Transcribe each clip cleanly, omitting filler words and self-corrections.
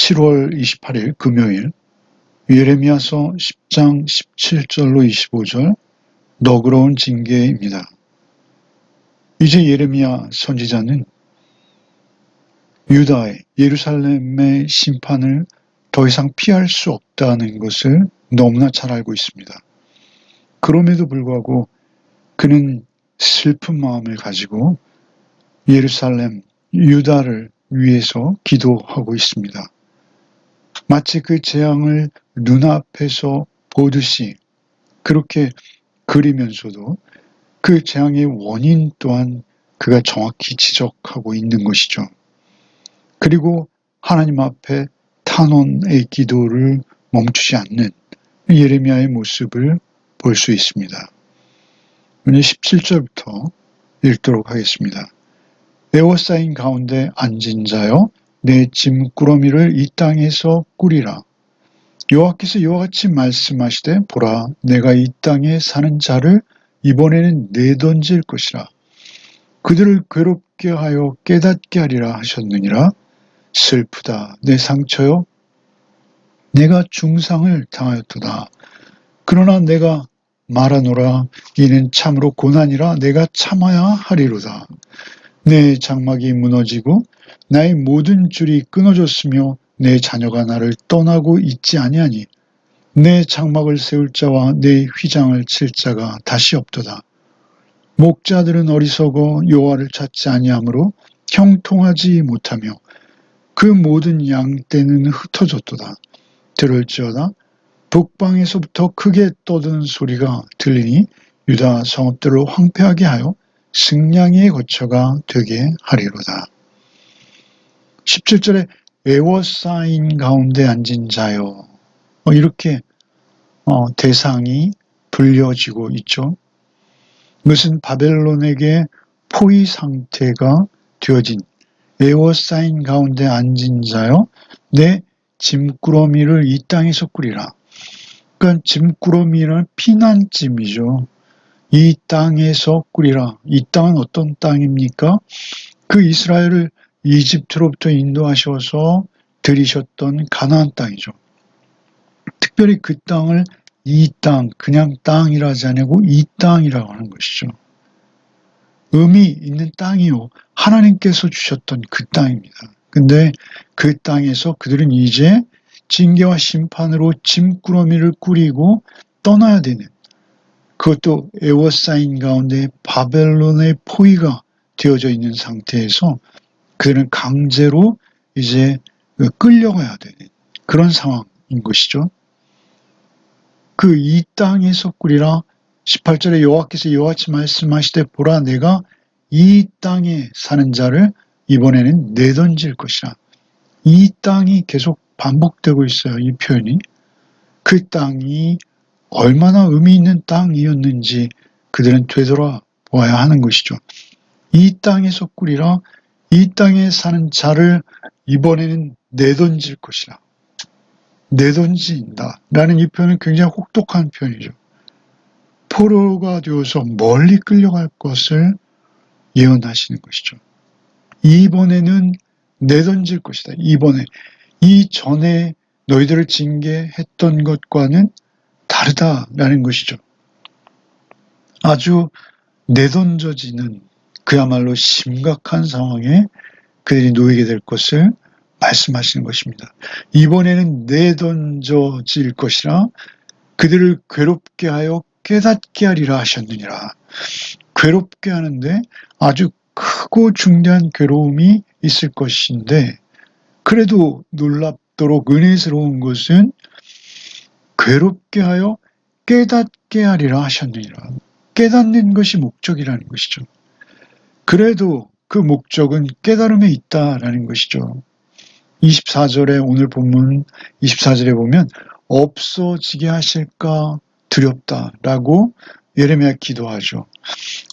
7월 28일 금요일 예레미야서 10장 17절로 25절 너그러운 징계입니다. 이제 예레미야 선지자는 유다의 예루살렘의 심판을 더 이상 피할 수 없다는 것을 너무나 잘 알고 있습니다. 그럼에도 불구하고 그는 슬픈 마음을 가지고 예루살렘, 유다를 위해서 기도하고 있습니다. 마치 그 재앙을 눈앞에서 보듯이 그렇게 그리면서도 그 재앙의 원인 또한 그가 정확히 지적하고 있는 것이죠. 그리고 하나님 앞에 탄원의 기도를 멈추지 않는 예레미야의 모습을 볼 수 있습니다. 오늘 17절부터 읽도록 하겠습니다. 에워싸인 가운데 앉은 자여 내 짐꾸러미를 이 땅에서 꾸리라. 여호와께서 이와 같이 말씀하시되 보라 내가 이 땅에 사는 자를 이번에는 내던질 것이라. 그들을 괴롭게 하여 깨닫게 하리라 하셨느니라. 슬프다 내 상처여 내가 중상을 당하였도다. 그러나 내가 말하노라 이는 참으로 고난이라 내가 참아야 하리로다. 내 장막이 무너지고 나의 모든 줄이 끊어졌으며 내 자녀가 나를 떠나고 있지 아니하니 내 장막을 세울 자와 내 휘장을 칠 자가 다시 없도다. 목자들은 어리석어 여호와를 찾지 아니하므로 형통하지 못하며 그 모든 양떼는 흩어졌도다. 들을지어다 북방에서부터 크게 떠드는 소리가 들리니 유다 성읍들을 황폐하게 하여 승냥이의 거처가 되게 하리로다. 17절에 에워싸인 가운데 앉은 자여 이렇게 대상이 불려지고 있죠. 이것은 바벨론에게 포위 상태가 되어진 에워싸인 가운데 앉은 자여 내 짐꾸러미를 이 땅에서 꾸리라. 그러니까 짐꾸러미는 피난짐이죠. 이 땅에서 꾸리라. 이 땅은 어떤 땅입니까? 그 이스라엘을 이집트로부터 인도하셔서 들이셨던 가나안 땅이죠. 특별히 그 땅을 이 땅, 그냥 땅이라지 아니고 이 땅이라고 하는 것이죠. 의미 있는 땅이요. 하나님께서 주셨던 그 땅입니다. 근데 그 땅에서 그들은 이제 징계와 심판으로 짐꾸러미를 꾸리고 떠나야 되는, 그것도 에워싸인 가운데 바벨론의 포위가 되어져 있는 상태에서 그들은 강제로 이제 끌려가야 되는 그런 상황인 것이죠. 그 이 땅에서 꾸리라. 18절에 여호와께서 이와 같이 말씀하시되 보라 내가 이 땅에 사는 자를 이번에는 내던질 것이라. 이 땅이 계속 반복되고 있어요. 이 표현이. 그 땅이 얼마나 의미 있는 땅이었는지 그들은 되돌아보아야 하는 것이죠. 이 땅에서 꾸리라. 이 땅에 사는 자를 이번에는 내던질 것이라. 내던진다 라는 이 표현은 굉장히 혹독한 표현이죠. 포로가 되어서 멀리 끌려갈 것을 예언하시는 것이죠. 이번에는 내던질 것이다. 이번에 이전에 너희들을 징계했던 것과는 다르다라는 것이죠. 아주 내던져지는 그야말로 심각한 상황에 그들이 놓이게 될 것을 말씀하시는 것입니다. 이번에는 내던져질 것이라 그들을 괴롭게 하여 깨닫게 하리라 하셨느니라. 괴롭게 하는데 아주 크고 중대한 괴로움이 있을 것인데 그래도 놀랍도록 은혜스러운 것은 괴롭게 하여 깨닫게 하리라 하셨느니라. 깨닫는 것이 목적이라는 것이죠. 그래도 그 목적은 깨달음에 있다라는 것이죠. 24절에 오늘 본문 24절에 보면 없어지게 하실까 두렵다라고 예레미야 기도하죠.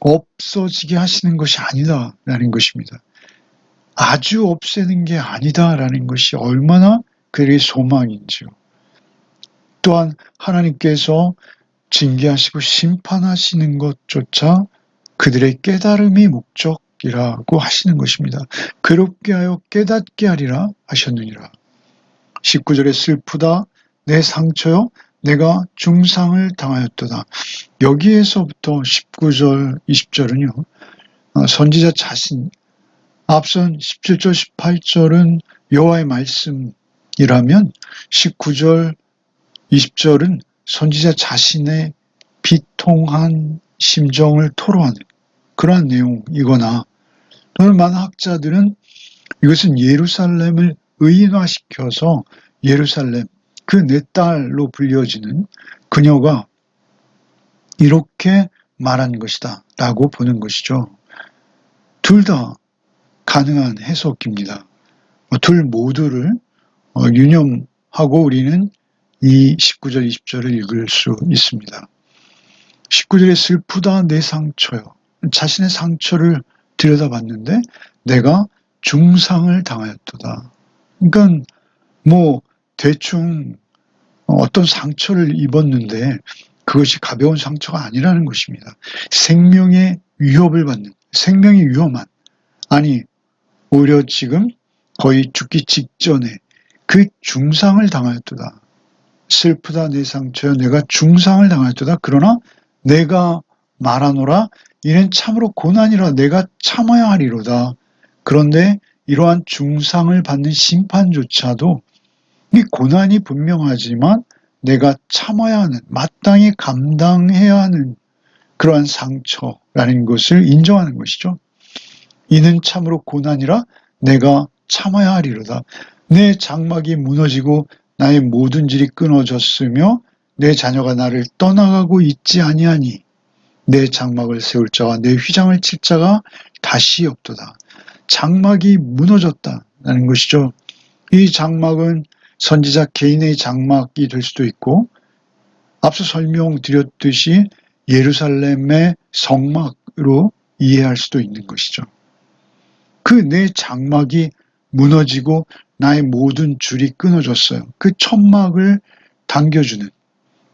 없어지게 하시는 것이 아니다라는 것입니다. 아주 없애는 게 아니다라는 것이 얼마나 그들의 소망인지요. 또한 하나님께서 징계하시고 심판하시는 것조차 그들의 깨달음이 목적이라고 하시는 것입니다. 괴롭게 하여 깨닫게 하리라 하셨느니라. 19절에 슬프다 내 상처요 내가 중상을 당하였도다. 여기에서부터 19절, 20절은요. 선지자 자신, 앞선 17절, 18절은 여호와의 말씀이라면 19절, 20절은 선지자 자신의 비통한 심정을 토로하는 그러한 내용이거나 또는 많은 학자들은 이것은 예루살렘을 의인화시켜서 예루살렘, 그 내 딸로 불려지는 그녀가 이렇게 말한 것이다 라고 보는 것이죠. 둘 다 가능한 해석입니다. 둘 모두를 유념하고 우리는 이 19절, 20절을 읽을 수 있습니다. 19절에 슬프다 내 상처요. 자신의 상처를 들여다봤는데 내가 중상을 당하였도다. 그러니까 대충 어떤 상처를 입었는데 그것이 가벼운 상처가 아니라는 것입니다. 생명의 위협을 받는, 생명이 위험한, 아니 오히려 지금 거의 죽기 직전에 그 중상을 당하였도다. 슬프다 내 상처여 내가 중상을 당하였도다. 그러나 내가 말하노라 이는 참으로 고난이라 내가 참아야 하리로다. 그런데 이러한 중상을 받는 심판조차도 이 고난이 분명하지만 내가 참아야 하는, 마땅히 감당해야 하는 그러한 상처라는 것을 인정하는 것이죠. 이는 참으로 고난이라 내가 참아야 하리로다. 내 장막이 무너지고 나의 모든 질이 끊어졌으며 내 자녀가 나를 떠나가고 있지 아니하니 내 장막을 세울 자와 내 휘장을 칠 자가 다시 없도다. 장막이 무너졌다는 것이죠. 이 장막은 선지자 개인의 장막이 될 수도 있고 앞서 설명드렸듯이 예루살렘의 성막으로 이해할 수도 있는 것이죠. 그 내 장막이 무너지고 나의 모든 줄이 끊어졌어요. 그 천막을 당겨주는,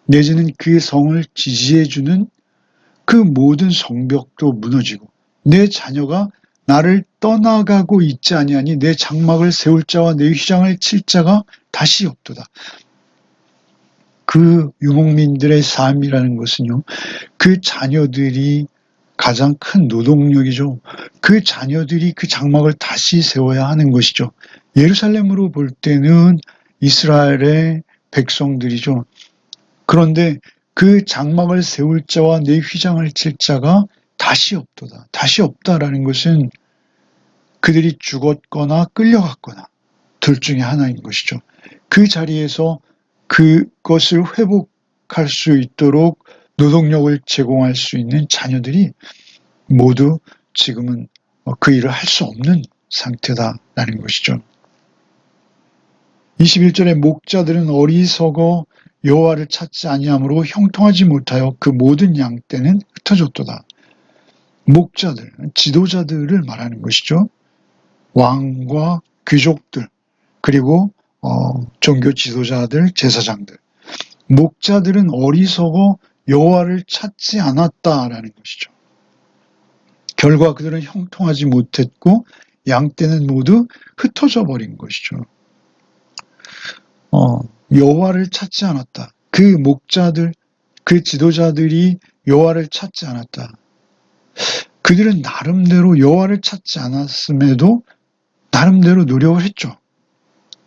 내지는 그 성을 지지해주는 그 모든 성벽도 무너지고 내 자녀가 나를 떠나가고 있지 아니하니 내 장막을 세울 자와 내 휘장을 칠 자가 다시 없도다. 그 유목민들의 삶이라는 것은요. 그 자녀들이 가장 큰 노동력이죠. 그 자녀들이 그 장막을 다시 세워야 하는 것이죠. 예루살렘으로 볼 때는 이스라엘의 백성들이죠. 그런데 그 장막을 세울 자와 내 휘장을 칠 자가 다시 없도다. 다시 없다라는 것은 그들이 죽었거나 끌려갔거나 둘 중에 하나인 것이죠. 그 자리에서 그것을 회복할 수 있도록 노동력을 제공할 수 있는 자녀들이 모두 지금은 그 일을 할 수 없는 상태다라는 것이죠. 21절에 목자들은 어리석어 여호와를 찾지 아니함으로 형통하지 못하여 그 모든 양떼는 흩어졌도다. 목자들, 지도자들을 말하는 것이죠. 왕과 귀족들, 그리고 종교 지도자들, 제사장들. 목자들은 어리석어 여호와를 찾지 않았다라는 것이죠. 결과 그들은 형통하지 못했고 양떼는 모두 흩어져 버린 것이죠. 여호와를 찾지 않았다. 그 목자들, 그 지도자들이 여호와를 찾지 않았다. 그들은 나름대로 여호와를 찾지 않았음에도 나름대로 노력을 했죠.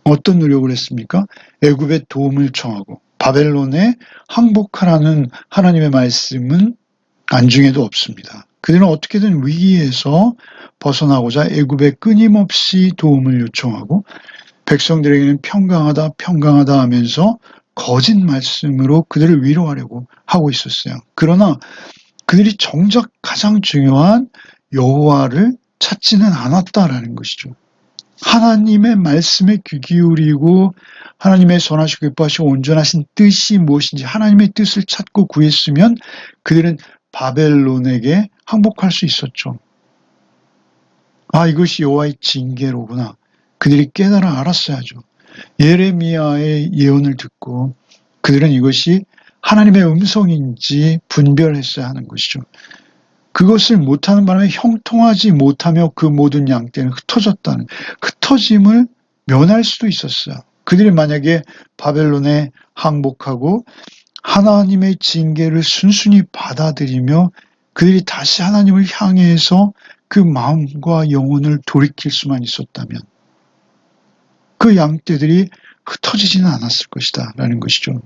어떤 노력을 했습니까? 애굽의 도움을 청하고 바벨론에 항복하라는 하나님의 말씀은 안중에도 없습니다. 그들은 어떻게든 위기에서 벗어나고자 애굽에 끊임없이 도움을 요청하고 백성들에게는 평강하다 하면서 거짓 말씀으로 그들을 위로하려고 하고 있었어요. 그러나 그들이 정작 가장 중요한 여호와를 찾지는 않았다라는 것이죠. 하나님의 말씀에 귀 기울이고 하나님의 선하시고 기뻐하시고 온전하신 뜻이 무엇인지 하나님의 뜻을 찾고 구했으면 그들은 바벨론에게 항복할 수 있었죠. 이것이 여호와의 징계로구나. 그들이 깨달아 알았어야죠. 예레미야의 예언을 듣고 그들은 이것이 하나님의 음성인지 분별했어야 하는 것이죠. 그것을 못하는 바람에 형통하지 못하며 그 모든 양떼는 흩어짐을 면할 수도 있었어요. 그들이 만약에 바벨론에 항복하고 하나님의 징계를 순순히 받아들이며 그들이 다시 하나님을 향해서 그 마음과 영혼을 돌이킬 수만 있었다면 그 양떼들이 흩어지지는 않았을 것이다 라는 것이죠.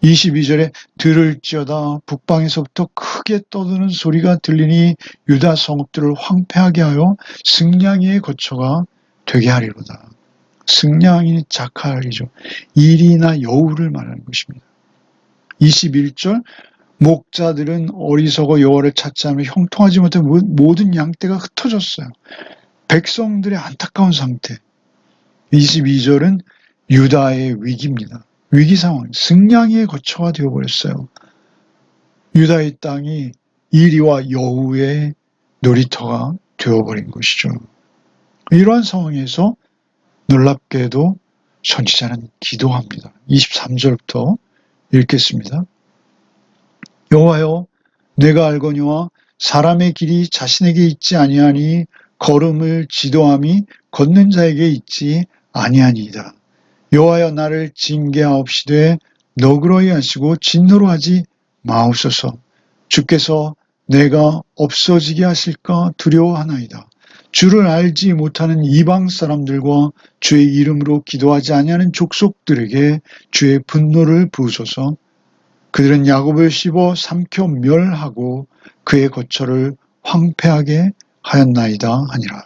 22절에 들을지어다 북방에서부터 크게 떠드는 소리가 들리니 유다 성읍들을 황폐하게 하여 승냥이의 거처가 되게 하리로다. 승냥이 자칼이죠. 일이나 여우를 말하는 것입니다. 21절 목자들은 어리석어 여호와를 찾지 않으며 형통하지 못해 모든 양떼가 흩어졌어요. 백성들의 안타까운 상태. 22절은 유다의 위기입니다. 위기 상황, 승냥이의 거처가 되어버렸어요. 유다의 땅이 이리와 여우의 놀이터가 되어버린 것이죠. 이러한 상황에서 놀랍게도 선지자는 기도합니다. 23절부터 읽겠습니다. 여호와여 내가 알거니와 사람의 길이 자신에게 있지 아니하니 걸음을 지도함이 걷는 자에게 있지 아니하니이다. 여호와여 나를 징계하옵시되 너그러이 하시고 진노로 하지 마옵소서. 주께서 내가 없어지게 하실까 두려워하나이다. 주를 알지 못하는 이방 사람들과 주의 이름으로 기도하지 아니하는 족속들에게 주의 분노를 부으소서. 그들은 야곱을 씹어 삼켜 멸하고 그의 거처를 황폐하게 하였나이다 하니라.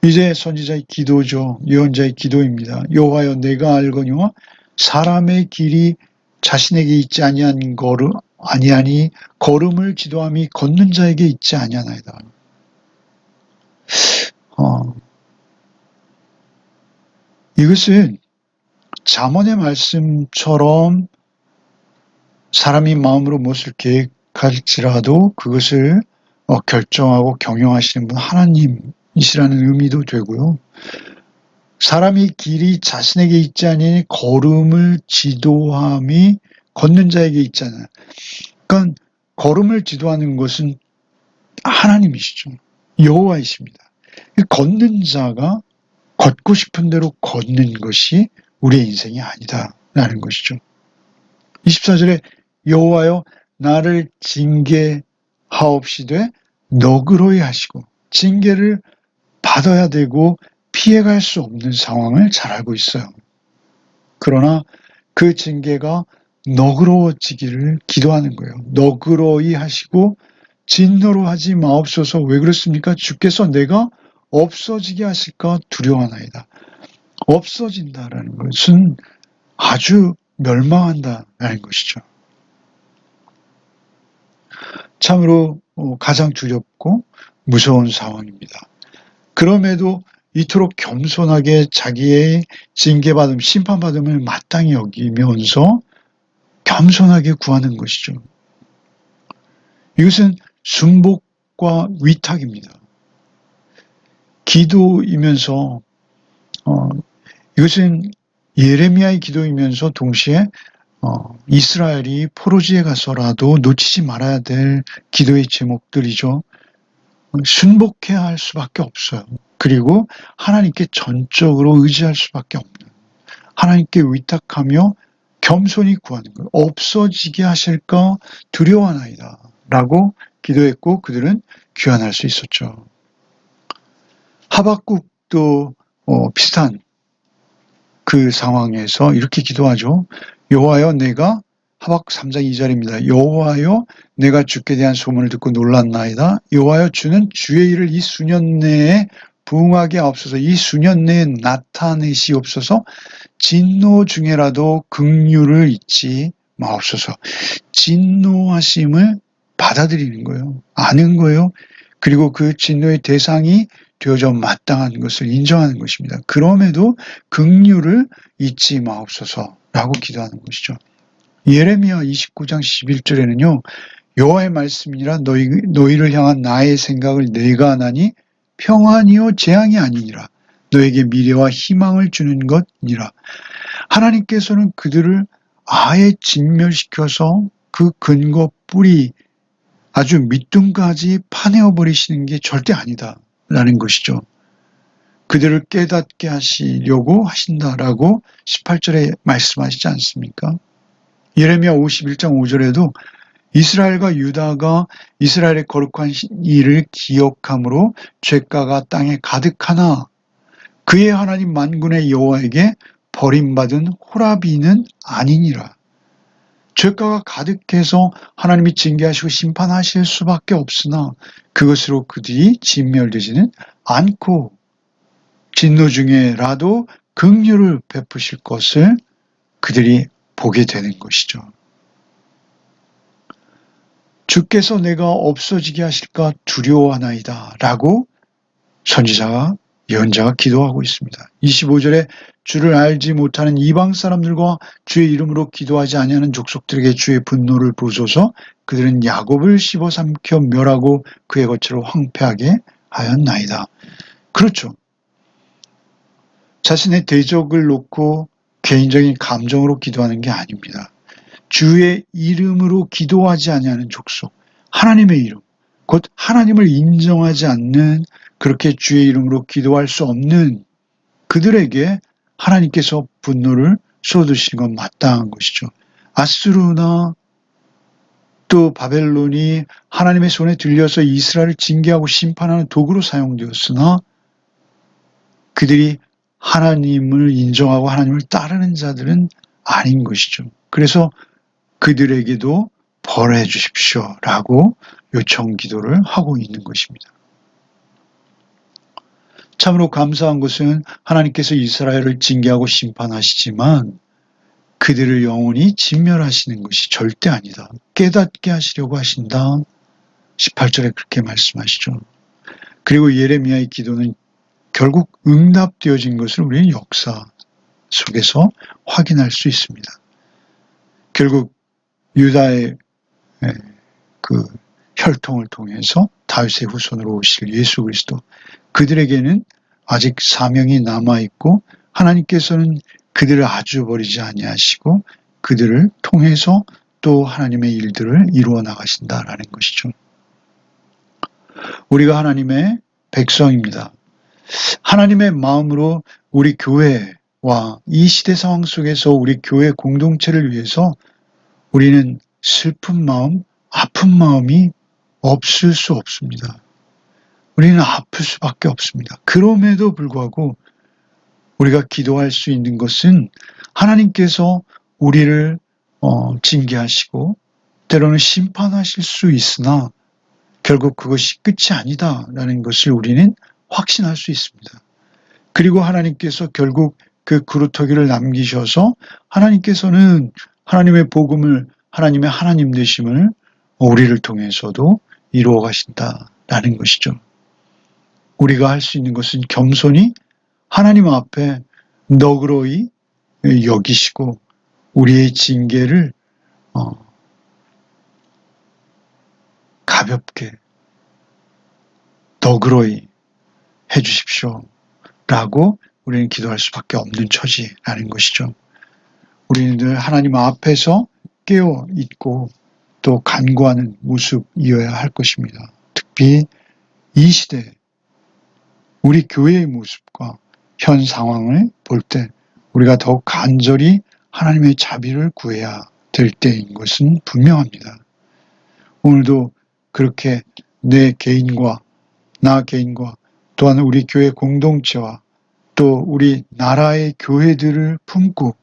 이제 선지자의 기도죠. 예언자의 기도입니다. 여호와여 내가 알거니와 사람의 길이 자신에게 있지 아니하니 걸음을 지도함이 걷는 자에게 있지 아니하나이다. 이것은 잠언의 말씀처럼 사람이 마음으로 무엇을 계획할지라도 그것을 결정하고 경영하시는 분 하나님이시라는 의미도 되고요. 사람이 길이 자신에게 있지 아니하니 걸음을 지도함이 걷는 자에게 있잖아요. 그러니까 걸음을 지도하는 것은 하나님이시죠. 여호와이십니다. 걷는 자가 걷고 싶은 대로 걷는 것이 우리의 인생이 아니다라는 것이죠. 24절에 여호와여 나를 징계하옵시되 너그러이 하시고 징계를 받아야 되고 피해갈 수 없는 상황을 잘 알고 있어요. 그러나 그 징계가 너그러워지기를 기도하는 거예요. 너그러이 하시고 진노로 하지 마옵소서. 왜 그렇습니까? 주께서 내가 없어지게 하실까 두려워하나이다. 없어진다라는 것은 아주 멸망한다라는 것이죠. 참으로 가장 두렵고 무서운 상황입니다. 그럼에도 이토록 겸손하게 자기의 징계받음, 심판받음을 마땅히 여기면서 겸손하게 구하는 것이죠. 이것은 순복과 위탁입니다. 기도이면서 이것은 예레미야의 기도이면서 동시에 이스라엘이 포로지에 가서라도 놓치지 말아야 될 기도의 제목들이죠. 순복해야 할 수밖에 없어요. 그리고 하나님께 전적으로 의지할 수밖에 없는, 하나님께 위탁하며 겸손히 구하는 거예요. 없어지게 하실까 두려워하나이다 라고 기도했고 그들은 귀환할 수 있었죠. 하박국도 비슷한 그 상황에서 이렇게 기도하죠. 여호와여 내가 하박국 3장 2절입니다. 여호와여 내가 주께 대한 소문을 듣고 놀랐나이다. 여호와여 주는 주의 일을 이 수년 내에 부응하게 하옵소서. 이 수년 내에 나타내시옵소서. 진노 중에라도 긍휼을 잊지 마옵소서. 진노하심을 받아들이는 거예요. 아는 거예요. 그리고 그 진노의 대상이 되어져 마땅한 것을 인정하는 것입니다. 그럼에도 긍휼을 잊지 마옵소서라고 기도하는 것이죠. 예레미야 29장 11절에는요. 여호와의 말씀이니라 너희를 향한 나의 생각을 내가 하나니 평안이요 재앙이 아니니라. 너에게 미래와 희망을 주는 것이니라. 하나님께서는 그들을 아예 진멸시켜서 그 근거 뿌리 아주 밑둥까지 파내어 버리시는 게 절대 아니다라는 것이죠. 그들을 깨닫게 하시려고 하신다라고 18절에 말씀하시지 않습니까? 예레미야 51장 5절에도 이스라엘과 유다가 이스라엘의 거룩한 일을 기억함으로 죄가가 땅에 가득하나 그의 하나님 만군의 여호와에게 버림받은 호라비는 아니니라. 죄가가 가득해서 하나님이 징계하시고 심판하실 수밖에 없으나 그것으로 그들이 진멸되지는 않고 진노 중에라도 긍휼을 베푸실 것을 그들이 보게 되는 것이죠. 주께서 내가 없어지게 하실까 두려워하나이다 라고 선지자가 예언자가 기도하고 있습니다. 25절에 주를 알지 못하는 이방 사람들과 주의 이름으로 기도하지 아니하는 족속들에게 주의 분노를 부으소서. 그들은 야곱을 씹어삼켜 멸하고 그의 거처를 황폐하게 하였나이다. 그렇죠. 자신의 대적을 놓고 개인적인 감정으로 기도하는 게 아닙니다. 주의 이름으로 기도하지 아니하는 족속, 하나님의 이름, 곧 하나님을 인정하지 않는, 그렇게 주의 이름으로 기도할 수 없는 그들에게 하나님께서 분노를 쏟으시는 건 마땅한 것이죠. 아수르나 또 바벨론이 하나님의 손에 들려서 이스라엘을 징계하고 심판하는 도구로 사용되었으나 그들이 하나님을 인정하고 하나님을 따르는 자들은 아닌 것이죠. 그래서 그들에게도 벌해 주십시오라고 요청 기도를 하고 있는 것입니다. 참으로 감사한 것은 하나님께서 이스라엘을 징계하고 심판하시지만 그들을 영원히 진멸하시는 것이 절대 아니다. 깨닫게 하시려고 하신다. 18절에 그렇게 말씀하시죠. 그리고 예레미야의 기도는 결국 응답되어진 것을 우리는 역사 속에서 확인할 수 있습니다. 결국 유다의 그 혈통을 통해서 다윗의 후손으로 오실 예수 그리스도, 그들에게는 아직 사명이 남아있고 하나님께서는 그들을 아주 버리지 아니하시고 그들을 통해서 또 하나님의 일들을 이루어 나가신다라는 것이죠. 우리가 하나님의 백성입니다. 하나님의 마음으로 우리 교회와 이 시대 상황 속에서 우리 교회 공동체를 위해서 우리는 슬픈 마음, 아픈 마음이 없을 수 없습니다. 우리는 아플 수밖에 없습니다. 그럼에도 불구하고 우리가 기도할 수 있는 것은 하나님께서 우리를 징계하시고 때로는 심판하실 수 있으나 결국 그것이 끝이 아니다라는 것을 우리는 확신할 수 있습니다. 그리고 하나님께서 결국 그 그루터기를 남기셔서 하나님께서는 하나님의 복음을, 하나님의 하나님 되심을 우리를 통해서도 이루어 가신다라는 것이죠. 우리가 할 수 있는 것은 겸손히 하나님 앞에 너그러이 여기시고 우리의 징계를 가볍게 너그러이 해주십시오 라고 우리는 기도할 수밖에 없는 처지라는 것이죠. 우리는 늘 하나님 앞에서 깨어 있고 또 간구하는 모습이어야 할 것입니다. 특히 이 시대 우리 교회의 모습과 현 상황을 볼 때 우리가 더욱 간절히 하나님의 자비를 구해야 될 때인 것은 분명합니다. 오늘도 그렇게 내 개인과 나 개인과 또한 우리 교회 공동체와 또 우리 나라의 교회들을 품고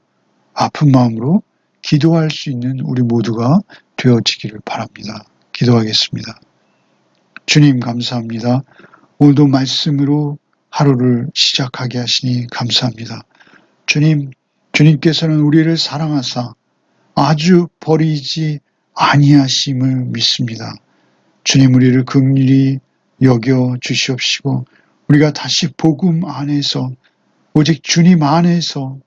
아픈 마음으로 기도할 수 있는 우리 모두가 되어지기를 바랍니다. 기도하겠습니다. 주님 감사합니다. 오늘도 말씀으로 하루를 시작하게 하시니 감사합니다. 주님, 주님께서는 우리를 사랑하사 아주 버리지 아니하심을 믿습니다. 주님, 우리를 긍휼히 여겨 주시옵시고 우리가 다시 복음 안에서 오직 주님 안에서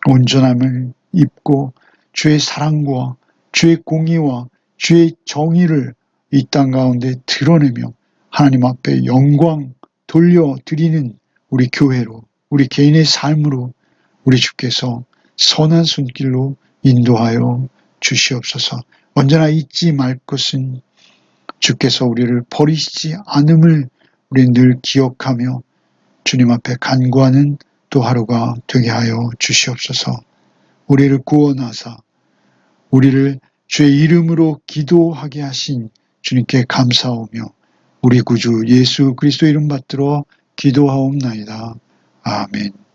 온전함을 입고 주의 사랑과 주의 공의와 주의 정의를 이 땅 가운데 드러내며 하나님 앞에 영광 돌려드리는 우리 교회로, 우리 개인의 삶으로 우리 주께서 선한 손길로 인도하여 주시옵소서. 언제나 잊지 말 것은 주께서 우리를 버리시지 않음을 우리 늘 기억하며 주님 앞에 간구하는 또 하루가 되게 하여 주시옵소서. 우리를 구원하사 우리를 주의 이름으로 기도하게 하신 주님께 감사하며 우리 구주 예수 그리스도 이름 받들어 기도하옵나이다. 아멘.